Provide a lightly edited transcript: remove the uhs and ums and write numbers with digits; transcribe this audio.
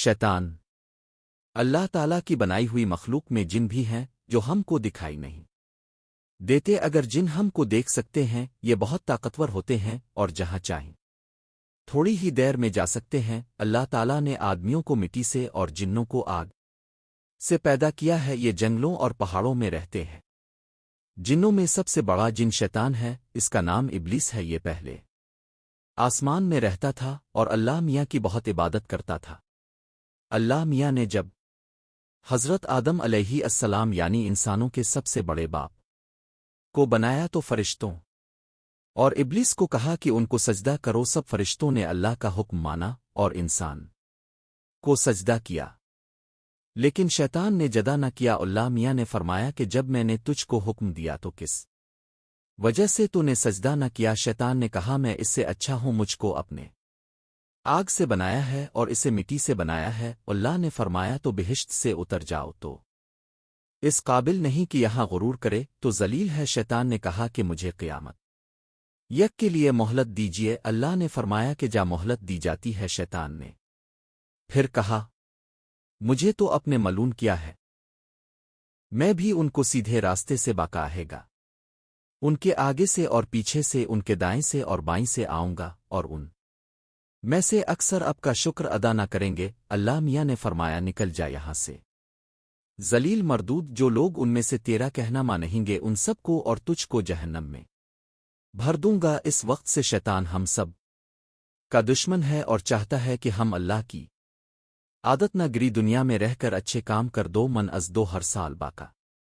شیطان اللہ تعالیٰ کی بنائی ہوئی مخلوق میں جن بھی ہیں جو ہم کو دکھائی نہیں دیتے، اگر جن ہم کو دیکھ سکتے ہیں یہ بہت طاقتور ہوتے ہیں اور جہاں چاہیں تھوڑی ہی دیر میں جا سکتے ہیں۔ اللہ تعالیٰ نے آدمیوں کو مٹی سے اور جنوں کو آگ سے پیدا کیا ہے، یہ جنگلوں اور پہاڑوں میں رہتے ہیں۔ جنوں میں سب سے بڑا جن شیطان ہے، اس کا نام ابلیس ہے، یہ پہلے آسمان میں رہتا تھا اور اللہ میاں کی بہت عبادت کرتا تھا۔ اللہ میاں نے جب حضرت آدم علیہ السلام یعنی انسانوں کے سب سے بڑے باپ کو بنایا تو فرشتوں اور ابلیس کو کہا کہ ان کو سجدہ کرو۔ سب فرشتوں نے اللہ کا حکم مانا اور انسان کو سجدہ کیا، لیکن شیطان نے جدا نہ کیا۔ اللہ میاں نے فرمایا کہ جب میں نے تجھ کو حکم دیا تو کس وجہ سے تو نے سجدہ نہ کیا؟ شیطان نے کہا میں اس سے اچھا ہوں، مجھ کو اپنے آگ سے بنایا ہے اور اسے مٹی سے بنایا ہے۔ اللہ نے فرمایا تو بہشت سے اتر جاؤ، تو اس قابل نہیں کہ یہاں غرور کرے تو ذلیل ہے۔ شیطان نے کہا کہ مجھے قیامت یک کے لیے مہلت دیجیے۔ اللہ نے فرمایا کہ جا مہلت دی جاتی ہے۔ شیطان نے پھر کہا مجھے تو اپنے ملون کیا ہے، میں بھی ان کو سیدھے راستے سے بکاہے گا، ان کے آگے سے اور پیچھے سے، ان کے دائیں سے اور بائیں سے آؤں گا، اور ان میں سے اکثر اب کا شکر ادا نہ کریں گے۔ اللہ میاں نے فرمایا نکل جا یہاں سے ذلیل مردود، جو لوگ ان میں سے تیرا کہنا مانیں گے ان سب کو اور تجھ کو جہنم میں بھر دوں گا۔ اس وقت سے شیطان ہم سب کا دشمن ہے اور چاہتا ہے کہ ہم اللہ کی عادت نہ گری دنیا میں رہ کر اچھے کام کر دو، من از دو ہر سال باقا